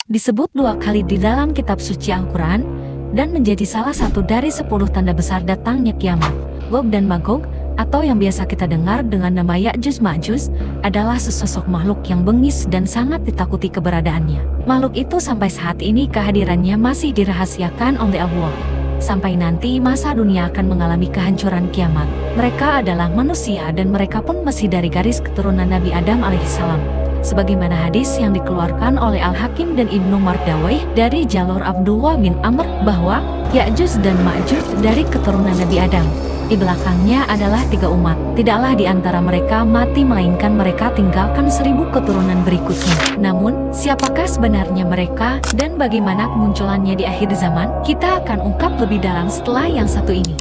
disebut 2 kali di dalam kitab suci Al-Quran, dan menjadi salah satu dari 10 tanda besar datangnya kiamat. Gog dan Magog, atau yang biasa kita dengar dengan nama Ya'juj Ma'juj, adalah sesosok makhluk yang bengis dan sangat ditakuti keberadaannya. Makhluk itu sampai saat ini kehadirannya masih dirahasiakan oleh Allah. Sampai nanti masa dunia akan mengalami kehancuran kiamat. Mereka adalah manusia dan mereka pun masih dari garis keturunan Nabi Adam alaihissalam. Sebagaimana hadis yang dikeluarkan oleh Al-Hakim dan Ibnu Mardawayh dari jalur Abdullah bin Amr bahwa Ya'juj dan Ma'juj dari keturunan Nabi Adam. Di belakangnya adalah 3 umat. Tidaklah di antara mereka mati melainkan mereka tinggalkan 1000 keturunan berikutnya. Namun, siapakah sebenarnya mereka dan bagaimana kemunculannya di akhir zaman? Kita akan ungkap lebih dalam setelah yang satu ini.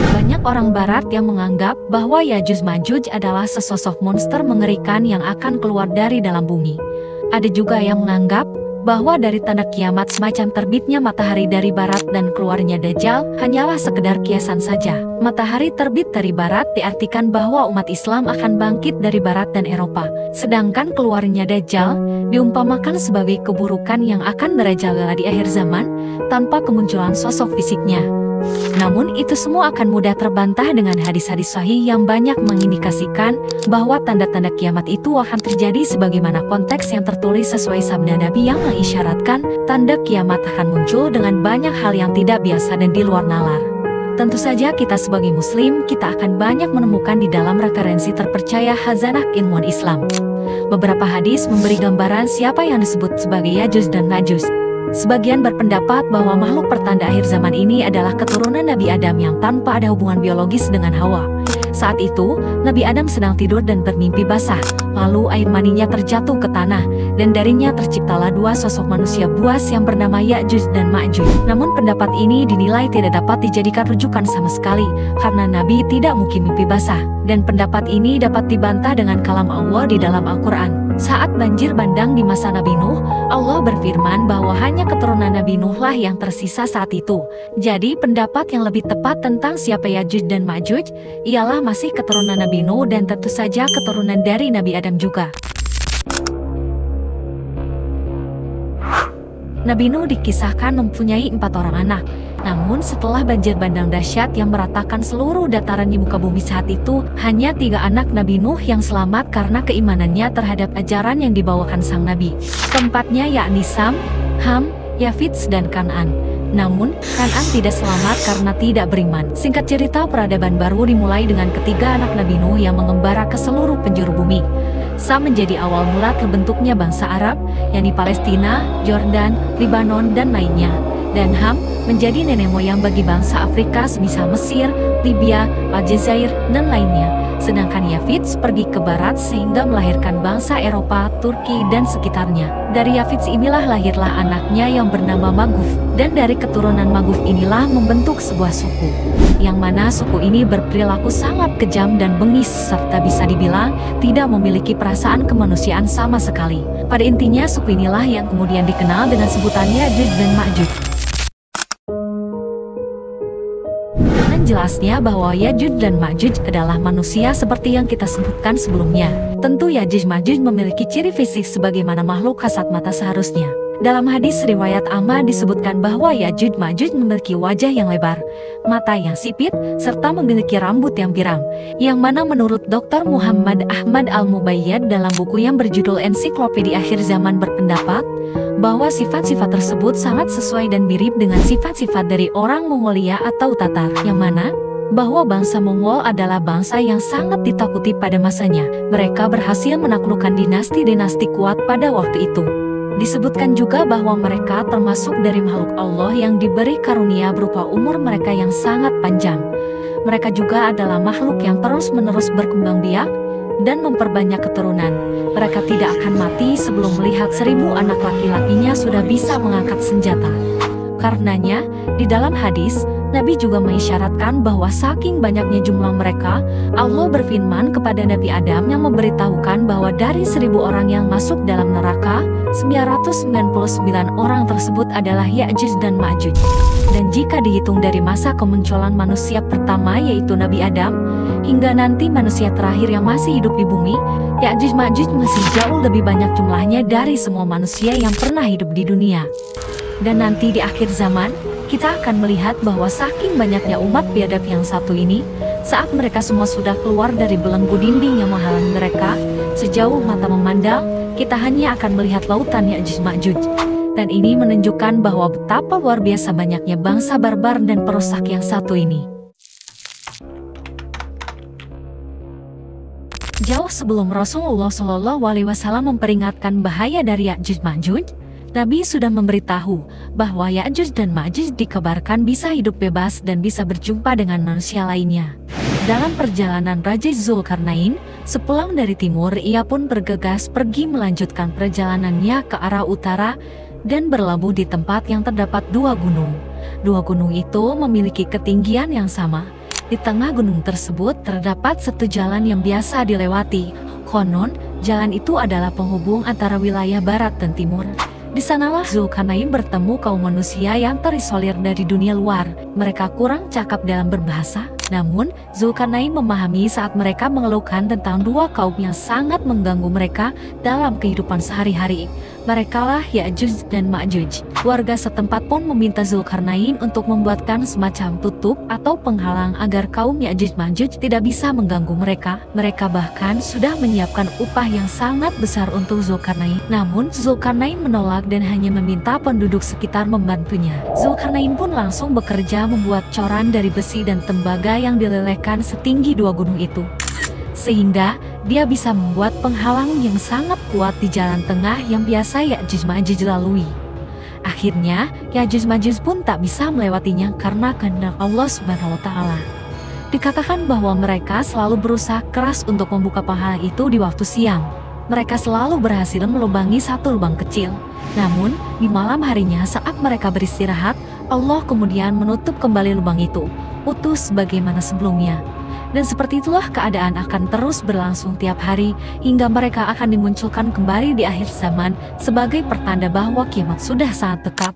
Banyak orang barat yang menganggap bahwa Ya'juj Ma'juj adalah sesosok monster mengerikan yang akan keluar dari dalam bumi. Ada juga yang menganggap bahwa dari tanda kiamat semacam terbitnya matahari dari barat dan keluarnya Dajjal hanyalah sekedar kiasan saja. Matahari terbit dari barat diartikan bahwa umat Islam akan bangkit dari barat dan Eropa. Sedangkan keluarnya Dajjal diumpamakan sebagai keburukan yang akan merajalela di akhir zaman tanpa kemunculan sosok fisiknya. Namun itu semua akan mudah terbantah dengan hadis-hadis sahih yang banyak mengindikasikan bahwa tanda-tanda kiamat itu akan terjadi sebagaimana konteks yang tertulis sesuai sabda Nabi yang mengisyaratkan tanda kiamat akan muncul dengan banyak hal yang tidak biasa dan di luar nalar. Tentu saja kita sebagai muslim kita akan banyak menemukan di dalam referensi terpercaya khazanah ilmuwan Islam. Beberapa hadis memberi gambaran siapa yang disebut sebagai Ya'juj dan Ma'juj. Sebagian berpendapat bahwa makhluk pertanda akhir zaman ini adalah keturunan Nabi Adam yang tanpa ada hubungan biologis dengan Hawa. Saat itu, Nabi Adam sedang tidur dan bermimpi basah, lalu air maninya terjatuh ke tanah, dan darinya terciptalah 2 sosok manusia buas yang bernama Ya'juj dan Ma'juj. Namun pendapat ini dinilai tidak dapat dijadikan rujukan sama sekali, karena Nabi tidak mungkin mimpi basah, dan pendapat ini dapat dibantah dengan kalam Allah di dalam Al-Quran. Saat banjir bandang di masa Nabi Nuh, Allah berfirman bahwa hanya keturunan Nabi Nuhlah yang tersisa saat itu. Jadi pendapat yang lebih tepat tentang siapa Ya'juj dan Ma'juj ialah masih keturunan Nabi Nuh dan tentu saja keturunan dari Nabi Adam juga. Nabi Nuh dikisahkan mempunyai 4 orang anak. Namun setelah banjir bandang dahsyat yang meratakan seluruh dataran di muka bumi saat itu, hanya 3 anak Nabi Nuh yang selamat karena keimanannya terhadap ajaran yang dibawakan sang Nabi. Keempatnya yakni Sam, Ham, Yafits, dan Kan'an. Namun, Kan'an tidak selamat karena tidak beriman. Singkat cerita, peradaban baru dimulai dengan ketiga anak Nabi Nuh yang mengembara ke seluruh penjuru bumi. Sam menjadi awal mula terbentuknya bangsa Arab, yakni Palestina, Yordan, Libanon, dan lainnya. Dan Ham menjadi nenek moyang bagi bangsa Afrika semisal Mesir, Libya, Aljazair, dan lainnya. Sedangkan Yafits pergi ke barat sehingga melahirkan bangsa Eropa, Turki, dan sekitarnya. Dari Yafits inilah lahirlah anaknya yang bernama Maguf. Dan dari keturunan Maguf inilah membentuk sebuah suku. Yang mana suku ini berperilaku sangat kejam dan bengis serta bisa dibilang tidak memiliki perasaan kemanusiaan sama sekali. Pada intinya suku inilah yang kemudian dikenal dengan sebutan Ya'juj dan Ma'juj. Jelasnya bahwa Ya'juj dan Ma'juj adalah manusia seperti yang kita sebutkan sebelumnya. Tentu Ya'juj Ma'juj memiliki ciri fisik sebagaimana makhluk kasat mata seharusnya. Dalam hadis riwayat Ahmad disebutkan bahwa Ya'juj Ma'juj memiliki wajah yang lebar, mata yang sipit, serta memiliki rambut yang pirang. Yang mana menurut Dr. Muhammad Ahmad Al-Mubayyad dalam buku yang berjudul Ensiklopedia Akhir Zaman berpendapat bahwa sifat-sifat tersebut sangat sesuai dan mirip dengan sifat-sifat dari orang Mongolia atau Tatar, yang mana bahwa bangsa Mongol adalah bangsa yang sangat ditakuti pada masanya. Mereka berhasil menaklukkan dinasti-dinasti kuat pada waktu itu. Disebutkan juga bahwa mereka termasuk dari makhluk Allah yang diberi karunia berupa umur mereka yang sangat panjang. Mereka juga adalah makhluk yang terus-menerus berkembang biak dan memperbanyak keturunan. Mereka tidak akan mati sebelum melihat 1000 anak laki-lakinya sudah bisa mengangkat senjata. Karenanya, di dalam hadis, Nabi juga mengisyaratkan bahwa saking banyaknya jumlah mereka, Allah berfirman kepada Nabi Adam yang memberitahukan bahwa dari 1000 orang yang masuk dalam neraka, 999 orang tersebut adalah Ya'juj dan Ma'juj. Dan jika dihitung dari masa kemunculan manusia pertama yaitu Nabi Adam, hingga nanti manusia terakhir yang masih hidup di bumi, Ya'juj Ma'juj masih jauh lebih banyak jumlahnya dari semua manusia yang pernah hidup di dunia. Dan nanti di akhir zaman, kita akan melihat bahwa saking banyaknya umat biadab yang satu ini, saat mereka semua sudah keluar dari belenggu dinding yang menghalangi mereka, sejauh mata memandang, kita hanya akan melihat lautan Ya'juj Ma'juj. Dan ini menunjukkan bahwa betapa luar biasa banyaknya bangsa barbar dan perusak yang satu ini. Jauh sebelum Rasulullah SAW memperingatkan bahaya dari Ya'juj Ma'juj, Nabi sudah memberitahu bahwa Ya'juj dan Ma'juj dikabarkan bisa hidup bebas dan bisa berjumpa dengan manusia lainnya. Dalam perjalanan Raja Zulkarnain, sepulang dari timur, ia pun bergegas pergi melanjutkan perjalanannya ke arah utara dan berlabuh di tempat yang terdapat dua gunung. Dua gunung itu memiliki ketinggian yang sama. Di tengah gunung tersebut terdapat satu jalan yang biasa dilewati. Konon, jalan itu adalah penghubung antara wilayah barat dan timur. Di sanalah Zulkarnain bertemu kaum manusia yang terisolir dari dunia luar. Mereka kurang cakap dalam berbahasa, namun Zulkarnain memahami saat mereka mengeluhkan tentang dua kaum yang sangat mengganggu mereka dalam kehidupan sehari-hari. Merekalah Ya'juj dan Ma'juj. Warga setempat pun meminta Zulkarnain untuk membuatkan semacam tutup atau penghalang agar kaum Ya'juj Ma'juj tidak bisa mengganggu mereka. Mereka bahkan sudah menyiapkan upah yang sangat besar untuk Zulkarnain. Namun Zulkarnain menolak dan hanya meminta penduduk sekitar membantunya. Zulkarnain pun langsung bekerja membuat coran dari besi dan tembaga yang dilelehkan setinggi dua gunung itu, sehingga dia bisa membuat penghalang yang sangat kuat di jalan tengah yang biasa Ya'juj Ma'juj lalui. Akhirnya, Ya'juj Ma'juj pun tak bisa melewatinya karena kehendak Allah Subhanahu wa Ta'ala. Dikatakan bahwa mereka selalu berusaha keras untuk membuka penghalang itu di waktu siang. Mereka selalu berhasil melubangi satu lubang kecil. Namun, di malam harinya saat mereka beristirahat, Allah kemudian menutup kembali lubang itu, utuh sebagaimana sebelumnya. Dan seperti itulah keadaan akan terus berlangsung tiap hari, hingga mereka akan dimunculkan kembali di akhir zaman sebagai pertanda bahwa kiamat sudah sangat dekat.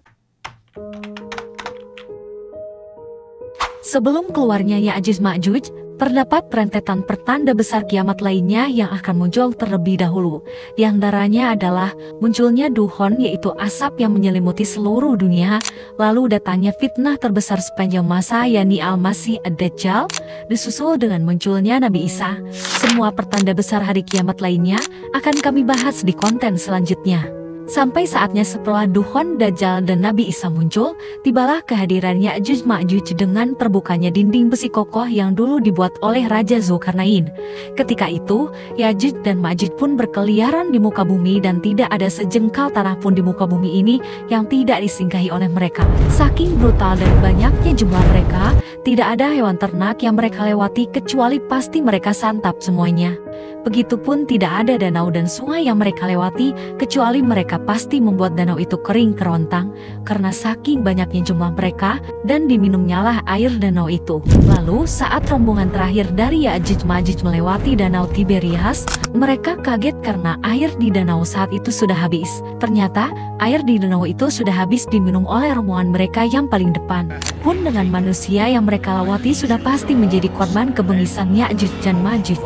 Sebelum keluarnya Ya'juj Ma'juj, terdapat rentetan pertanda besar kiamat lainnya yang akan muncul terlebih dahulu. Di antaranya adalah munculnya duhon, yaitu asap yang menyelimuti seluruh dunia, lalu datangnya fitnah terbesar sepanjang masa, yakni Al-Masih Ad-Dajjal, disusul dengan munculnya Nabi Isa. Semua pertanda besar hari kiamat lainnya akan kami bahas di konten selanjutnya. Sampai saatnya setelah Duhon, Dajjal, dan Nabi Isa muncul, tibalah kehadiran Ya'juj Ma'juj dengan terbukanya dinding besi kokoh yang dulu dibuat oleh Raja Zulkarnain. Ketika itu, Ya'juj dan Ma'juj pun berkeliaran di muka bumi dan tidak ada sejengkal tanah pun di muka bumi ini yang tidak disinggahi oleh mereka. Saking brutal dan banyaknya jumlah mereka, tidak ada hewan ternak yang mereka lewati kecuali pasti mereka santap semuanya. Begitupun tidak ada danau dan sungai yang mereka lewati kecuali mereka pasti membuat danau itu kering kerontang karena saking banyaknya jumlah mereka, dan diminumnyalah air danau itu. Lalu saat rombongan terakhir dari Ya'juj Ma'juj melewati danau Tiberias, mereka kaget karena air di danau saat itu sudah habis. Ternyata air di danau itu sudah habis diminum oleh rombongan mereka yang paling depan. Pun dengan manusia yang mereka lewati sudah pasti menjadi korban kebengisan Ya'juj dan Ma'juj.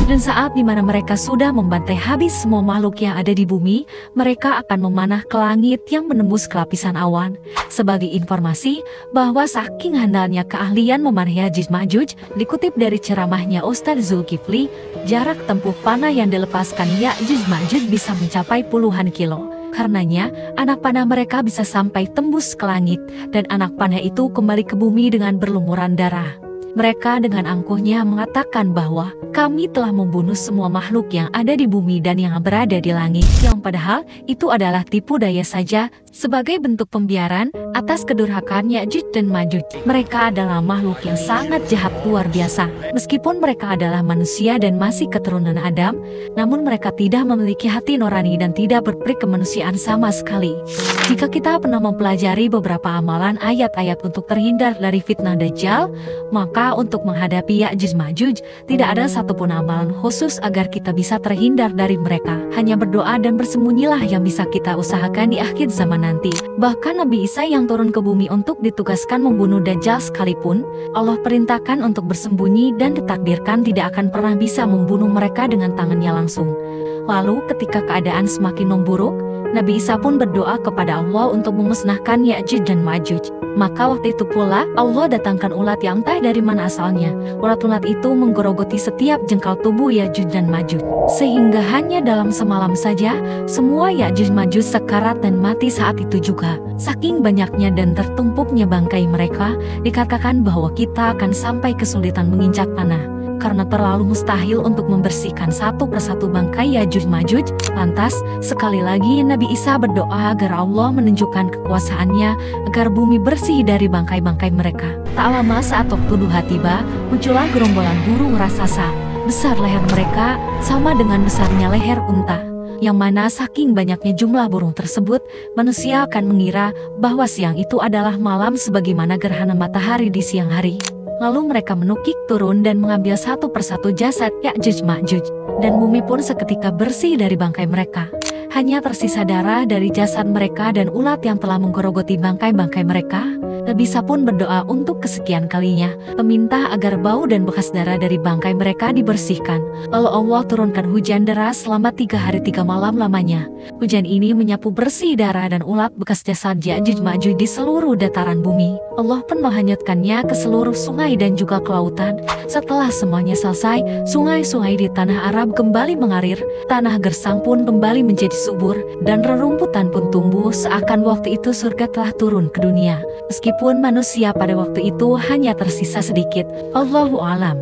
Dan saat dimana mereka sudah membantai habis semua makhluk yang ada di bumi, mereka akan memanah ke langit yang menembus kelapisan awan. Sebagai informasi bahwa saking handalnya keahlian memanah Ya'juj Ma'juj, dikutip dari ceramahnya Ustadz Zulkifli, jarak tempuh panah yang dilepaskan Ya'juj Ma'juj bisa mencapai puluhan kilo. Karenanya, anak panah mereka bisa sampai tembus ke langit, dan anak panah itu kembali ke bumi dengan berlumuran darah. Mereka dengan angkuhnya mengatakan bahwa kami telah membunuh semua makhluk yang ada di bumi dan yang berada di langit, yang padahal itu adalah tipu daya saja sebagai bentuk pembiaran atas kedurhakaan Ya'juj dan Ma'juj. Mereka adalah makhluk yang sangat jahat luar biasa. Meskipun mereka adalah manusia dan masih keturunan Adam, namun mereka tidak memiliki hati nurani dan tidak berperi kemanusiaan sama sekali. Jika kita pernah mempelajari beberapa amalan ayat-ayat untuk terhindar dari fitnah Dajjal, maka untuk menghadapi Ya'juj Ma'juj, tidak ada satupun amalan khusus agar kita bisa terhindar dari mereka. Hanya berdoa dan bersembunyilah yang bisa kita usahakan di akhir zaman nanti. Bahkan Nabi Isa yang turun ke bumi untuk ditugaskan membunuh Dajjal sekalipun, Allah perintahkan untuk bersembunyi dan ditakdirkan tidak akan pernah bisa membunuh mereka dengan tangannya langsung. Lalu ketika keadaan semakin memburuk, Nabi Isa pun berdoa kepada Allah untuk memusnahkan Ya'juj dan Ma'juj. Maka waktu itu pula Allah datangkan ulat yang entah dari mana asalnya. Ulat-ulat itu menggerogoti setiap jengkal tubuh Ya'juj dan Ma'juj, sehingga hanya dalam semalam saja semua Ya'juj Ma'juj sekarat dan mati saat itu juga. Saking banyaknya dan tertumpuknya bangkai mereka, dikatakan bahwa kita akan sampai kesulitan menginjak tanah karena terlalu mustahil untuk membersihkan satu persatu bangkai Ya'juj Ma'juj. Lantas, sekali lagi Nabi Isa berdoa agar Allah menunjukkan kekuasaannya agar bumi bersih dari bangkai-bangkai mereka. Tak lama saat waktu duha tiba, muncullah gerombolan burung raksasa. Besar leher mereka sama dengan besarnya leher unta, yang mana saking banyaknya jumlah burung tersebut, manusia akan mengira bahwa siang itu adalah malam sebagaimana gerhana matahari di siang hari. Lalu mereka menukik turun dan mengambil satu persatu jasad Ya'juj Ma'juj, dan bumi pun seketika bersih dari bangkai mereka. Hanya tersisa darah dari jasad mereka dan ulat yang telah menggerogoti bangkai-bangkai mereka. Nabi Isa pun berdoa untuk kesekian kalinya, meminta agar bau dan bekas darah dari bangkai mereka dibersihkan. Lalu Allah turunkan hujan deras selama 3 hari 3 malam lamanya. Hujan ini menyapu bersih darah dan ulat bekas jasad Ya'juj Ma'juj di seluruh dataran bumi. Allah pun menghanyutkannya ke seluruh sungai dan juga ke lautan. Setelah semuanya selesai, sungai-sungai di tanah Arab kembali mengalir, tanah gersang pun kembali menjadi subur, dan rerumputan pun tumbuh seakan waktu itu surga telah turun ke dunia. Meskipun manusia pada waktu itu hanya tersisa sedikit. Allahu a'lam.